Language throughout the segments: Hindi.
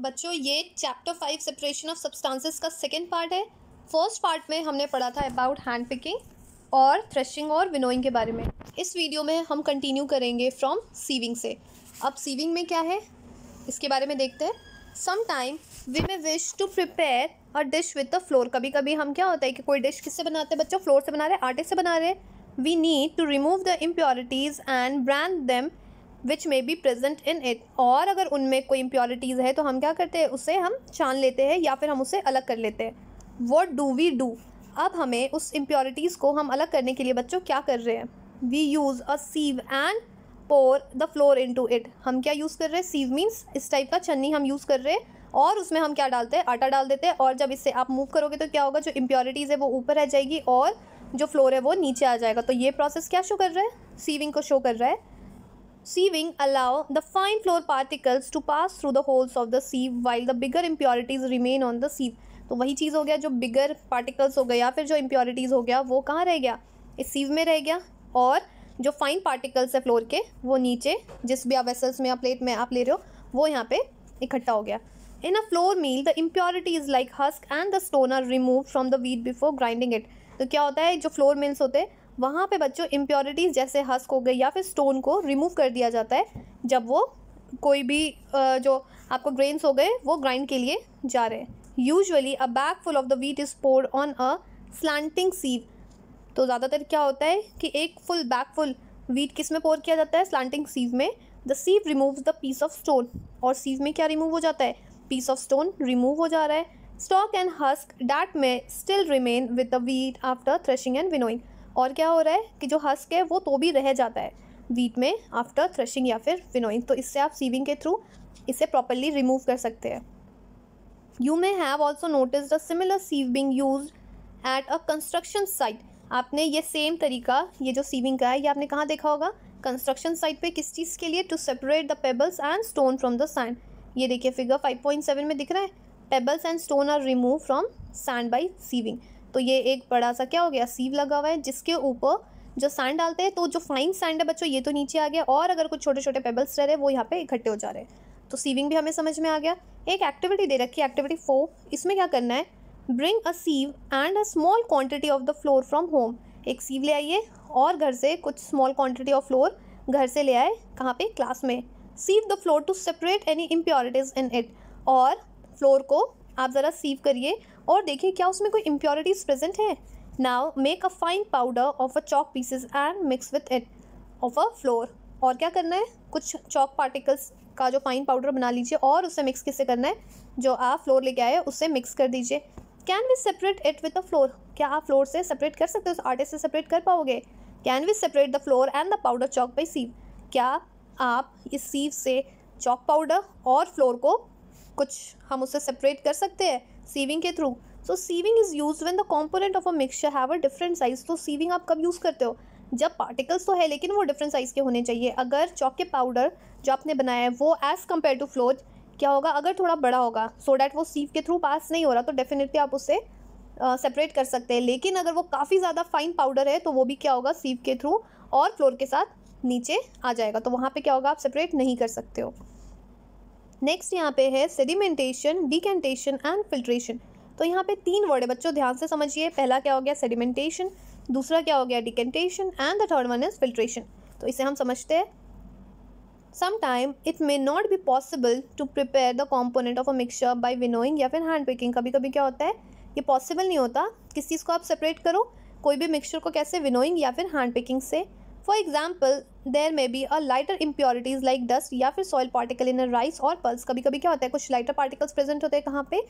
बच्चों ये चैप्टर 5 सेपरेशन ऑफ सब्सटेंसेस का सेकेंड पार्ट है। फर्स्ट पार्ट में हमने पढ़ा था अबाउट हैंड पिकिंग और थ्रेशिंग और विनोइंग के बारे में। इस वीडियो में हम कंटिन्यू करेंगे फ्रॉम सीविंग से। अब सीविंग में क्या है इसके बारे में देखते हैं। Some time we may wish to prepare a dish with the flour. कभी कभी हम क्या होता है कि कोई डिश किससे बनाते हैं बच्चों, फ्लोर से बना रहे हैं, आटे से बना रहे हैं। We need to remove the impurities and brand them which may be present in it. और अगर उनमें कोई इम्प्योरिटीज़ है तो हम क्या करते हैं, उसे हम छान लेते हैं या फिर हम उसे अलग कर लेते हैं। What do we do. अब हमें उस इम्प्योरिटीज़ को हम अलग करने के लिए बच्चों क्या कर रहे हैं, we use a sieve and pour the flour into it. हम क्या यूज़ कर रहे हैं, सीव मीन्स इस टाइप का छन्नी हम यूज़ कर रहे हैं और उसमें हम क्या डालते हैं, आटा डाल देते हैं। और जब इससे आप मूव करोगे तो क्या होगा, जो इम्प्योरिटीज़ है वो ऊपर रह जाएगी और जो फ्लोर है वो नीचे आ जाएगा। तो ये प्रोसेस क्या शो कर रहा है, सीविंग को शो कर रहा है। Sieving allow the fine floor particles to pass through the holes of the sieve while the bigger impurities remain on the sieve। तो वही चीज़ हो गया, जो बिगर पार्टिकल्स हो गया या फिर जो इम्प्योरिटीज़ हो गया वो कहाँ रह गया, इस सीव में रह गया। और जो फाइन पार्टिकल्स है फ्लोर के वो नीचे जिस भी आप वेसल्स में या प्लेट में आप ले रहे हो वो यहाँ पे इकट्ठा हो गया। In a flour mill the impurities like husk and the stone are remove from the wheat before grinding it. तो क्या होता है, जो फ्लोर मिल्स होते हैं वहाँ पे बच्चों इम्प्योरिटीज़ जैसे हस्क हो गई या फिर स्टोन को रिमूव कर दिया जाता है जब वो कोई भी जो आपको ग्रेन्स हो गए वो ग्राइंड के लिए जा रहे हैं। Usually a bag full of the wheat is poured on a slanting sieve. तो ज़्यादातर क्या होता है कि एक फुल बैग फुल वीट किस में पोर किया जाता है, स्लैंटिंग सीव में। The sieve removes the piece of stone. और सीव में क्या रिमूव हो जाता है, पीस ऑफ स्टोन रिमूव हो जा रहा है। स्टॉक एंड हस्क डैट में still remain with the wheat after threshing and winnowing. और क्या हो रहा है कि जो हस्क है वो तो भी रह जाता है वीट में आफ्टर थ्रेशिंग या फिर विनोइंग। तो इससे आप सीविंग के थ्रू इसे प्रॉपरली रिमूव कर सकते हैं। You may have also noticed a similar sieve being used at a construction site. आपने ये सेम तरीका, ये जो सीविंग का है ये आपने कहाँ देखा होगा, कंस्ट्रक्शन साइट पे। किस चीज़ के लिए, to separate the pebbles and stone from the sand. ये देखिए फिगर 5.7 में दिख रहा है, pebbles and stone are remove from sand by sieving. तो ये एक बड़ा सा क्या हो गया, सीव लगा हुआ है जिसके ऊपर जो सैंड डालते हैं। तो जो फाइन सैंड है बच्चों ये तो नीचे आ गया और अगर कुछ छोटे छोटे पेबल्स रह रहे हैं वो यहाँ पे इकट्ठे हो जा रहे हैं। तो सीविंग भी हमें समझ में आ गया। एक एक्टिविटी दे रखी है, एक्टिविटी 4। इसमें क्या करना है, bring a sieve and a small quantity of the flour from home. एक सीव ले आइए और घर से कुछ स्मॉल क्वान्टिटी ऑफ फ्लोर घर से ले आए, कहाँ पे, क्लास में। Sieve the flour to separate any impurities in it. और फ्लोर को आप ज़रा सीव करिए और देखिए क्या उसमें कोई इम्प्योरिटीज़ प्रेजेंट है। Now make a fine powder of a chalk pieces and mix with it of a floor. और क्या करना है, कुछ चॉक पार्टिकल्स का जो फाइन पाउडर बना लीजिए और उससे मिक्स किससे करना है, जो आप फ्लोर लेके आए उससे मिक्स कर दीजिए। Can we separate it with the flour. क्या आप फ्लोर से सेपरेट कर सकते हो, उस आटे से सेपरेट कर पाओगे। Can we separate the flour and the powder chalk by sieve. क्या आप इस सीव से चॉक पाउडर और फ्लोर को कुछ हम उससे सेपरेट कर सकते हैं सीविंग के थ्रू। So sieving is use when the component of a mixture have a different size. तो सीविंग आप कब यूज़ करते हो, जब पार्टिकल्स तो है लेकिन वो डिफरेंट साइज़ के होने चाहिए। अगर चॉक के पाउडर जो आपने बनाया है वो एज़ कम्पेयर टू फ्लोर क्या होगा, अगर थोड़ा बड़ा होगा सो डैट वो सीव के थ्रू पास नहीं हो रहा तो डेफिनेटली आप उससे सेपरेट कर सकते हैं। लेकिन अगर वो काफ़ी ज़्यादा फाइन पाउडर है तो वो भी क्या होगा, सीव के थ्रू और फ्लोर के साथ नीचे आ जाएगा। तो वहाँ पे क्या होगा, आप सेपरेट नहीं कर सकते हो। नेक्स्ट यहाँ पे है सेडिमेंटेशन, डिकेंटेशन एंड फिल्ट्रेशन। तो यहाँ पे 3 वर्ड है बच्चों, ध्यान से समझिए। पहला क्या हो गया, सेडिमेंटेशन, दूसरा क्या हो गया, decantation and the third one is filtration. तो इसे हम समझते हैं। Sometime it may not be possible to prepare the component of a mixture by winnowing या फिर hand picking। कभी कभी क्या होता है, ये पॉसिबल नहीं होता किस चीज़ को आप सेपरेट करो, कोई भी मिक्सचर को कैसे, विनोइंग या फिर हैंड पिकिंग से। For example there may be a lighter impurities like dust या फिर soil particle in a rice और पल्स। कभी कभी क्या होता है, कुछ लाइटर पार्टिकल्स प्रेजेंट होते हैं कहाँ पे,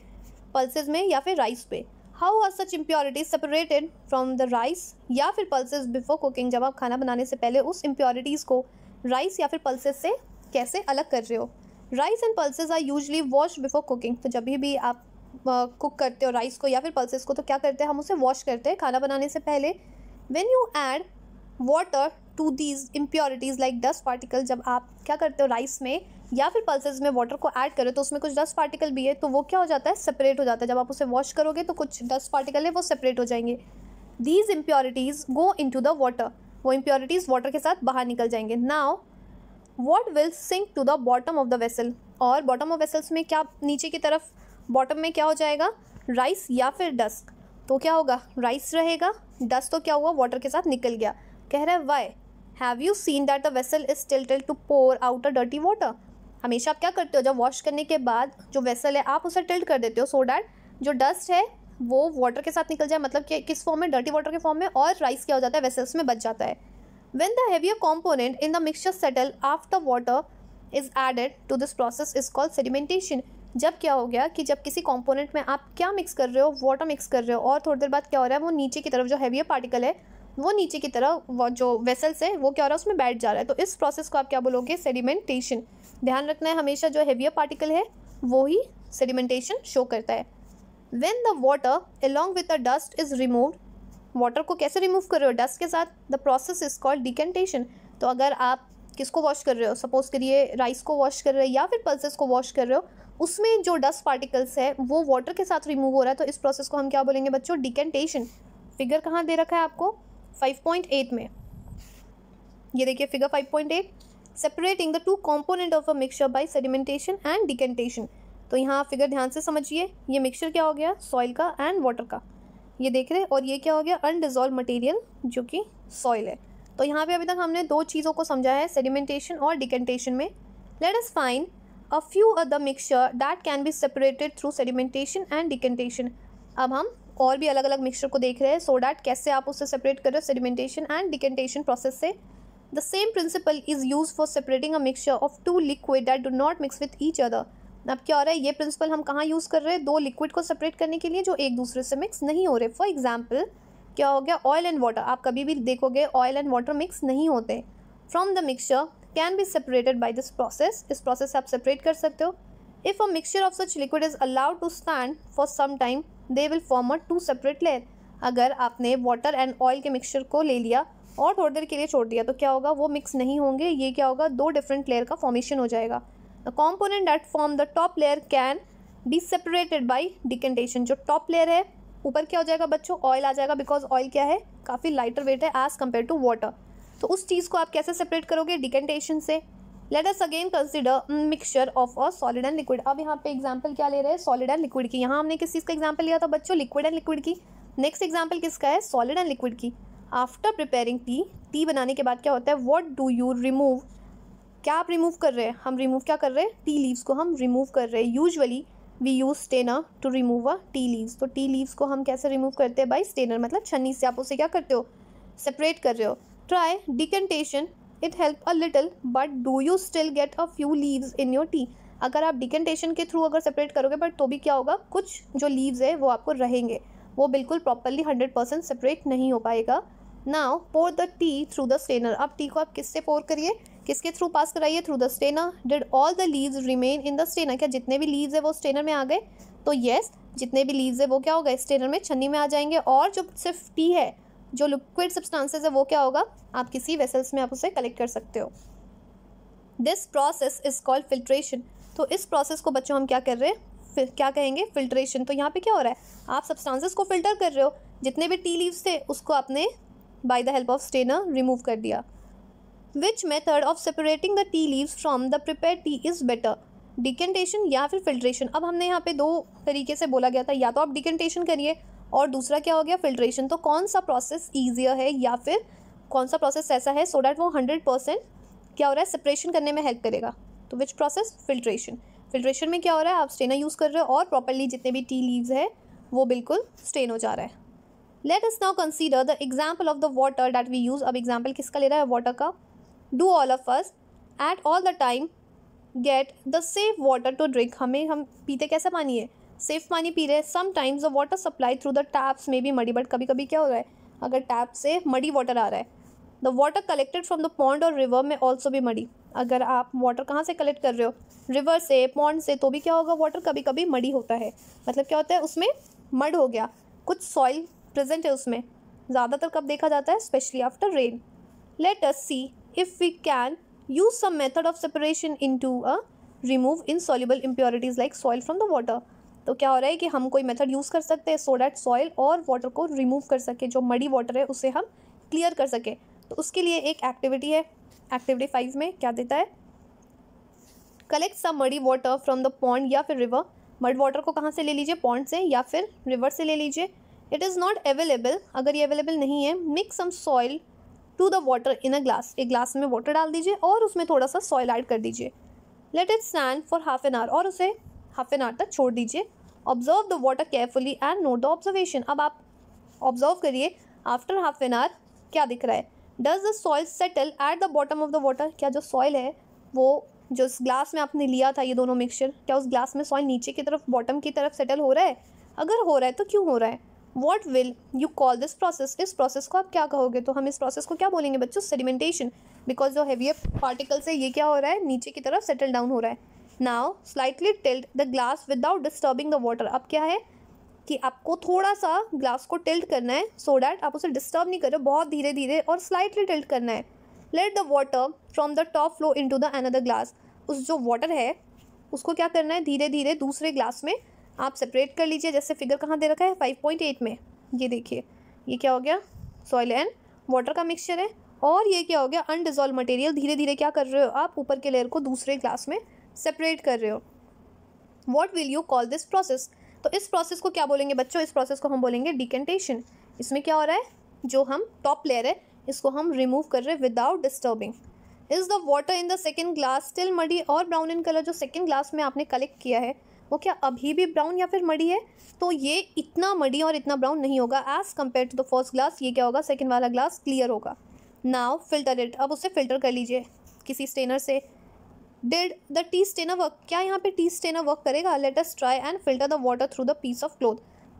पल्सेज में या फिर राइस पे। How are such impurities separated from the rice या फिर पल्सेज बिफोर कुकिंग। जब आप खाना बनाने से पहले उस इम्प्योरिटीज़ को राइस या फिर पल्सेस से कैसे अलग कर रहे हो। Rice and pulses are usually washed before cooking. तो जब भी आप कुक करते हो राइस को या फिर पल्सेस को तो क्या करते हैं, हम उसे वॉश करते हैं खाना बनाने से पहले। When you add water to these impurities like dust particle. जब आप क्या करते हो, राइस में या फिर पल्सेस में वाटर को ऐड करो तो उसमें कुछ डस्ट पार्टिकल भी है तो वो क्या हो जाता है, सेपरेट हो जाता है। जब आप उसे वॉश करोगे तो कुछ डस्ट पार्टिकल है वो सेपरेट हो जाएंगे। These impurities go into the water. वो इम्प्योरिटीज़ वाटर के साथ बाहर निकल जाएंगे। Now what will sink to the bottom of the vessel। और बॉटम ऑफ वेसल्स में क्या, नीचे की तरफ बॉटम में क्या हो जाएगा, राइस या फिर डस्ट। तो क्या होगा, राइस रहेगा, डस्ट तो क्या हुआ, वाटर के साथ निकल गया। कह रहा है why have you seen that the vessel is tilted to pour out a dirty water. हमेशा आप क्या करते हो, जब वॉश करने के बाद जो वेसल है आप उसे टिल्ट कर देते हो सो डैट जो डस्ट है वो वाटर के साथ निकल जाए, मतलब कि किस फॉर्म में, डर्टी वाटर के फॉर्म में, और राइस क्या हो जाता है, वेसल्स में बच जाता है। When the heavier component in the mixture settle after water is added to this process is called sedimentation। जब क्या हो गया कि जब किसी कंपोनेंट में आप क्या मिक्स कर रहे हो, वाटर मिक्स कर रहे हो, और थोड़ी देर बाद क्या हो रहा है, वो नीचे की तरफ जो हैवियर पार्टिकल है वो नीचे की तरफ, वो जो वेसल्स है वो क्या हो रहा है, उसमें बैठ जा रहा है। तो इस प्रोसेस को आप क्या बोलोगे, सेडिमेंटेशन। ध्यान रखना है हमेशा जो हैवियर पार्टिकल है वो ही सेडिमेंटेशन शो करता है। When the water along with the dust is removed, water को कैसे रिमूव कर रहे हो, डस्ट के साथ, the process is called decantation. तो अगर आप किसको वॉश कर रहे हो, सपोज करिए राइस को वॉश कर रहे हो या फिर पल्सेस को वॉश कर रहे हो, उसमें जो डस्ट पार्टिकल्स है वो वाटर के साथ रिमूव हो रहा है, तो इस प्रोसेस को हम क्या बोलेंगे बच्चों, डिकेंटेशन। फिगर कहाँ दे रखा है आपको, 5.8 में, ये देखिए figure 5.8, separating the two component of a mixture by sedimentation and decantation. तो यहाँ फिगर ध्यान से समझिए, ये मिक्सचर क्या हो गया, सॉइल का एंड वाटर का, ये देख रहे हैं, और ये क्या हो गया, अनडिजॉल्व मटेरियल जो कि सॉइल है। तो यहाँ पे अभी तक हमने दो चीज़ों को समझा है, सेडिमेंटेशन और डिकेंटेशन में। Let us find a few other mixture that can be separated through sedimentation and decantation. अब हम और भी अलग अलग मिक्सचर को देख रहे हैं सो डैट कैसे आप उससे सेपरेट कर रहे हो सेडिमेंटेशन एंड डिकेंटेशन प्रोसेस से। The same principle is use for separating a mixture of two liquid that do not mix with each other. अब क्या हो रहा है, ये प्रिंसिपल हम कहाँ यूज़ कर रहे हैं, दो लिक्विड को सेपरेट करने के लिए जो एक दूसरे से मिक्स नहीं हो रहे। फॉर एग्जाम्पल क्या हो गया, ऑयल एंड वाटर, आप कभी भी देखोगे ऑयल एंड वाटर मिक्स नहीं होते। From the mixture can be separated by this process, इस प्रोसेस से आप सेपरेट कर सकते हो। If a mixture of such liquid is allowed to stand for some time they will form a two separate layer. अगर आपने वाटर एंड ऑयल के मिक्सचर को ले लिया और थोड़ी देर के लिए छोड़ दिया तो क्या होगा, वो मिक्स नहीं होंगे, ये क्या होगा, दो डिफरेंट लेयर का फॉर्मेशन हो जाएगा। The component that form the top layer can be separated by decantation। जो टॉप लेयर है ऊपर क्या हो जाएगा बच्चों, ऑयल आ जाएगा, बिकॉज ऑयल क्या है, काफ़ी लाइटर वेट है एज कम्पेयर टू वाटर। तो उस चीज़ को आप कैसे सेपरेट करोगे, डिकेंटेशन से। Let us again consider mixture of a solid and liquid. अब यहाँ पे एग्जांपल क्या ले रहे हैं, सॉलिड एंड लिक्विड की। यहाँ हमने किस चीज़ का एग्जांपल लिया था बच्चों, लिक्विड एंड लिक्विड की। नेक्स्ट एग्जांपल किसका है, सॉलिड एंड लिक्विड की। आफ्टर प्रिपेयरिंग टी बनाने के बाद क्या होता है, व्हाट डू यू रिमूव, क्या आप रिमूव कर रहे हैं, हम रिमूव क्या कर रहे हैं, टी लीव्स को हम रिमूव कर रहे हैं। Usually we use strainer to remove a tea leaves. तो टी लीव्स को हम कैसे रिमूव करते हैं, बाय स्टेनर, मतलब छन्नी से आप उसे क्या करते हो, सेपरेट कर रहे हो। Try decantation, it help a little but do you still get a few leaves in your T. अगर आप डिकेंटेशन के थ्रू अगर सेपरेट करोगे बट तो भी क्या होगा, कुछ जो लीव्स है वो आपको रहेंगे, वो बिल्कुल प्रॉपरली 100% सेपरेट नहीं हो पाएगा। Now pour the tea through the strainer. अब टी को आप किससे पोर करिए, किसके थ्रू पास कराइए, through the strainer. Did all the leaves remain in the strainer, क्या जितने भी लीव्स है वो स्टेनर में आ गए, तो येस, जितने भी लीव्स है वो क्या हो गए, स्टेनर में, छन्नी में आ जाएंगे। और जो सिर्फ टी है, जो लिक्विड सब्सटेंसेस है वो क्या होगा, आप किसी वेसल्स में आप उसे कलेक्ट कर सकते हो। This process is called filtration. तो इस प्रोसेस को बच्चों हम क्या कर रहे हैं, फिर क्या कहेंगे, फिल्ट्रेशन। तो यहाँ पे क्या हो रहा है, आप सब्सटेंसेस को फिल्टर कर रहे हो, जितने भी टी लीव्स थे उसको आपने by the help of strainer remove कर दिया। Which method of separating the tea leaves from the prepared tea is better, decantation या फिर फिल्ट्रेशन। अब हमने यहाँ पे दो तरीके से बोला गया था, या तो आप डिकेंटेशन करिए और दूसरा क्या हो गया, फिल्ट्रेशन। तो कौन सा प्रोसेस ईजियर है या फिर कौन सा प्रोसेस ऐसा है सो डैट वो 100% क्या हो रहा है, सेपरेशन करने में हेल्प करेगा। तो विच प्रोसेस, फिल्ट्रेशन। फिल्ट्रेशन में क्या हो रहा है, आप स्टेनर यूज़ कर रहे हो और प्रॉपरली जितने भी टी लीव्स है वो बिल्कुल स्टेन हो जा रहा है। Let us now consider the example of the water that we use. अब एग्जाम्पल किसका ले रहा है, वाटर का। Do all of us at all the time get the safe water to drink. हम पीते कैसा पानी है, सेफ पानी पी रहे हैं। Sometimes the water supply through the taps में बी मडी, बट कभी कभी क्या हो रहा है, अगर टैप से मडी वाटर आ रहा है। The water collected from the pond और रिवर में ऑल्सो भी मडी। अगर आप वाटर कहाँ से कलेक्ट कर रहे हो, रिवर से, पॉन्ड से, तो भी क्या होगा, वाटर कभी कभी मडी होता है। मतलब क्या होता है, उसमें मड हो गया, कुछ सॉइल प्रेजेंट है उसमें। ज़्यादातर कब देखा जाता है, specially after rain. Let us see if we can use some method of separation into a remove insoluble impurities like soil from the water। तो क्या हो रहा है कि हम कोई मेथड यूज़ कर सकते हैं सो डैट सॉइल और वाटर को रिमूव कर सके, जो मडी वाटर है उसे हम क्लियर कर सके। तो उसके लिए एक एक्टिविटी है, एक्टिविटी 5 में क्या देता है, collect some muddy water from the pond या फिर रिवर। मड वाटर को कहाँ से ले लीजिए, पॉन्ड से या फिर रिवर से ले लीजिए। इट इज़ नॉट अवेलेबल, अगर ये अवेलेबल नहीं है, mix some soil to the water in a glass, एक ग्लास में वाटर डाल दीजिए और उसमें थोड़ा सा सॉइल ऐड कर दीजिए। Let it stand for half an hour, और उसे हाफ एन आवर तक छोड़ दीजिए। Observe the water carefully and note the observation. अब आप ऑब्जर्व करिए आफ्टर हाफ एन आवर क्या दिख रहा है। Does the soil settle at the bottom of the water, क्या जो सॉइल है वो जो इस ग्लास में आपने लिया था ये दोनों मिक्सचर, क्या उस ग्लास में सॉइल नीचे की तरफ बॉटम की तरफ सेटल हो रहा है? अगर हो रहा है तो क्यों हो रहा है? What will you call this process, इस प्रोसेस को आप क्या कहोगे? तो हम इस प्रोसेस को क्या बोलेंगे बच्चों? सेडिमेंटेशन, बिकॉज जो हेवियर पार्टिकल्स है ये क्या हो रहा है, नीचे की तरफ सेटल डाउन हो रहा है। Now slightly tilt the glass without disturbing the water. अब क्या है कि आपको थोड़ा सा ग्लास को टिल्ट करना है सो डैट आप उसे डिस्टर्ब नहीं कर रहे हो, बहुत धीरे धीरे और स्लाइटली टिल्ट करना है। Let the water from the top flow into the another glass, उस जो वाटर है उसको क्या करना है, धीरे धीरे दूसरे ग्लास में आप सेपरेट कर लीजिए। जैसे फिगर कहाँ दे रखा है 5.8 में, ये देखिए ये क्या हो गया, सॉइल एंड वाटर का मिक्सचर है। और ये क्या हो गया, अनडिजॉल्व मटेरियल। धीरे धीरे क्या कर रहे हो आप, ऊपर के लेयर को दूसरे ग्लास में सेपरेट कर रहे हो। What will you call this process, तो इस प्रोसेस को क्या बोलेंगे बच्चों? इस प्रोसेस को हम बोलेंगे डिकेंटेशन। इसमें क्या हो रहा है, जो हम टॉप लेयर है इसको हम रिमूव कर रहे हैं without disturbing. Is the water in the second glass still muddy और ब्राउन इन कलर, जो सेकेंड ग्लास में आपने कलेक्ट किया है वो क्या अभी भी ब्राउन या फिर मडी है? तो ये इतना मडी और इतना ब्राउन नहीं होगा as compare to the first glass. ये क्या होगा, सेकेंड वाला ग्लास क्लियर होगा। नाउ फिल्टर इट, अब उसे फिल्टर कर लीजिए किसी स्टेनर से। Did the tea strainer work, क्या यहाँ पे टी स्टेनर वर्क करेगा? Let us try and filter the water through the piece of cloth.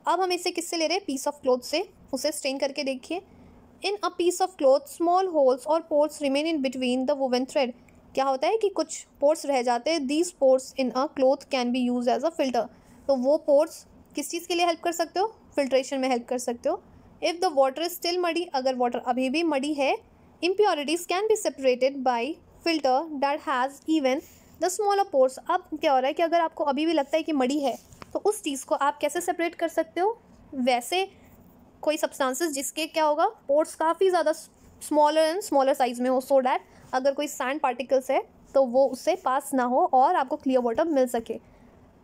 अब हम इसे किससे ले रहे हैं, पीस ऑफ क्लॉथ से। उसे स्टेन करके देखिए। In a piece of cloth small holes और pores remain in between the woven thread. क्या होता है कि कुछ पोर्स रह जाते हैं। These pores in a cloth can be use as a filter, तो वो पोर्स किस चीज़ के लिए हेल्प कर सकते हो, फिल्ट्रेशन में हेल्प कर सकते हो। If the water is still muddy, अगर वाटर अभी भी मडी है, impurities can be separated by filter that has even the smaller pores. अब क्या हो रहा है कि अगर आपको अभी भी लगता है कि मडी है तो उस चीज़ को आप कैसे सेपरेट कर सकते हो, वैसे कोई सब्सटेंसेस जिसके क्या होगा, पोर्स काफ़ी ज़्यादा स्मॉलर एंड स्मॉलर साइज में हो, सो डैट अगर कोई सैंड पार्टिकल्स है तो वो उससे पास ना हो और आपको क्लियर वाटर मिल सके।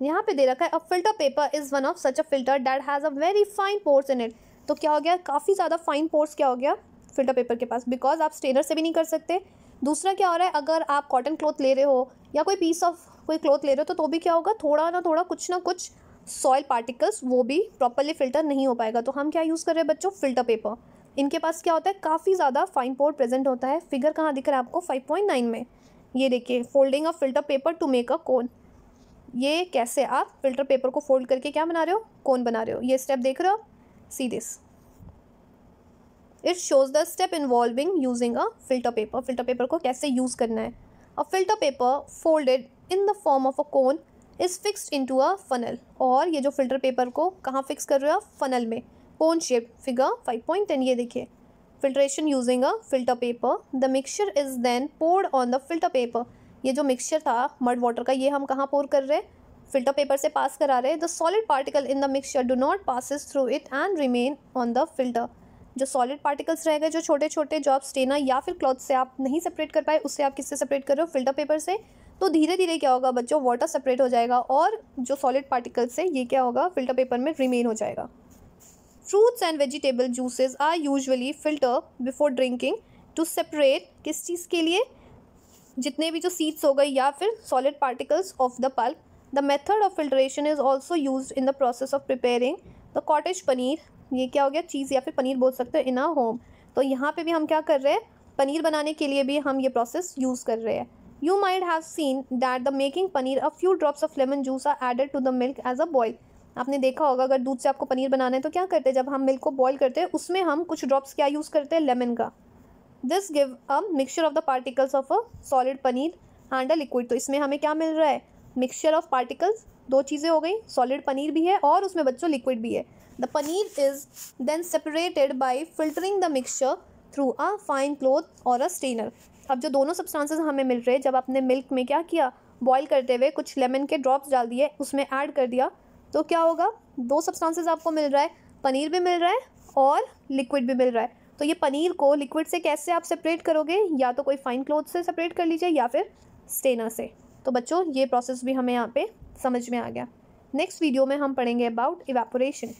यहाँ पे दे रखा है अ filter paper is one of such a filter that has a very fine pores in it. तो क्या हो गया, काफ़ी ज़्यादा फाइन पोर्स क्या हो गया फिल्टर पेपर के पास, बिकॉज आप स्टेनर से भी नहीं कर सकते। दूसरा क्या हो रहा है, अगर आप कॉटन क्लॉथ ले रहे हो या कोई पीस ऑफ कोई क्लॉथ ले रहे हो तो भी क्या होगा, थोड़ा ना कुछ सॉइल पार्टिकल्स वो भी प्रॉपरली फिल्टर नहीं हो पाएगा। तो हम क्या यूज़ कर रहे हैं बच्चों, फिल्टर पेपर। इनके पास क्या होता है, काफ़ी ज़्यादा फाइन पोर प्रेजेंट होता है। फिगर कहाँ दिख रहा है आपको 5.9 में, ये देखिए folding a filter paper to make a cone. ये कैसे आप फिल्टर पेपर को फोल्ड करके क्या बना रहे हो, कोन बना रहे हो। ये स्टेप देख रहे हो, see this, it shows the step involving using a filter paper. Filter paper को कैसे यूज़ करना है। अ filter paper folded in the form of a cone is fixed into a funnel. और ये जो फिल्टर पेपर को कहाँ फिक्स कर रहे हो, फनल में, कोन शेप। फिगर 5.10, ये देखिए filtration using a filter paper. The mixture is then poured on the filter paper. ये जो मिक्सचर था मड वाटर का, ये हम कहाँ पोर कर रहे हैं, फिल्टर पेपर से पास करा रहे हैं। The solid particle in the mixture do not passes through it and remain on the filter. जो सॉलिड पार्टिकल्स रह गए, जो छोटे छोटे, जो आप स्टेनर या फिर क्लॉथ से आप नहीं सेपरेट कर पाए, उससे आप किससे सेपरेट कर रहे हो, फिल्टर पेपर से। तो धीरे धीरे क्या होगा बच्चों, वाटर सेपरेट हो जाएगा और जो सॉलिड पार्टिकल्स है ये क्या होगा, फिल्टर पेपर में रिमेन हो जाएगा। Fruits and vegetable juices are usually filter before drinking to separate, किस चीज़ के लिए, जितने भी जो सीड्स हो गए या फिर solid particles of the pulp. The method of filtration is also use in the process of preparing the cottage paneer. ये क्या हो गया, चीज़ या फिर पनीर बोल सकते हो, इन आ होम। तो यहाँ पे भी हम क्या कर रहे हैं, पनीर बनाने के लिए भी हम ये प्रोसेस यूज़ कर रहे हैं। You might have seen that the making paneer a few drops of lemon juice are added to the milk as a boil। आपने देखा होगा अगर दूध से आपको पनीर बनाना है तो क्या करते हैं, जब हम मिल्क को बॉईल करते हैं उसमें हम कुछ ड्रॉप्स क्या यूज़ करते हैं, लेमन का। This give a mixture of the particles of a solid paneer and a liquid. तो इसमें हमें क्या मिल रहा है, मिक्सचर ऑफ पार्टिकल्स, दो चीज़ें हो गई, सॉलिड पनीर भी है और उसमें बच्चों लिक्विड भी है। The paneer is then separated by filtering the mixture through a fine cloth और अ स्टेनर। अब जो दोनों सब्सटेंसेस हमें मिल रहे हैं, जब आपने मिल्क में क्या किया, बॉईल करते हुए कुछ लेमन के ड्रॉप्स डाल दिए, उसमें ऐड कर दिया, तो क्या होगा, दो सब्सटेंसेस आपको मिल रहा है, पनीर भी मिल रहा है और लिक्विड भी मिल रहा है। तो ये पनीर को लिक्विड से कैसे आप सेपरेट करोगे, या तो कोई फाइन क्लॉथ से सेपरेट कर लीजिए या फिर स्टेनर से। तो बच्चों ये प्रोसेस भी हमें यहाँ पे समझ में आ गया। नेक्स्ट वीडियो में हम पढ़ेंगे अबाउट इवेपोरेशन।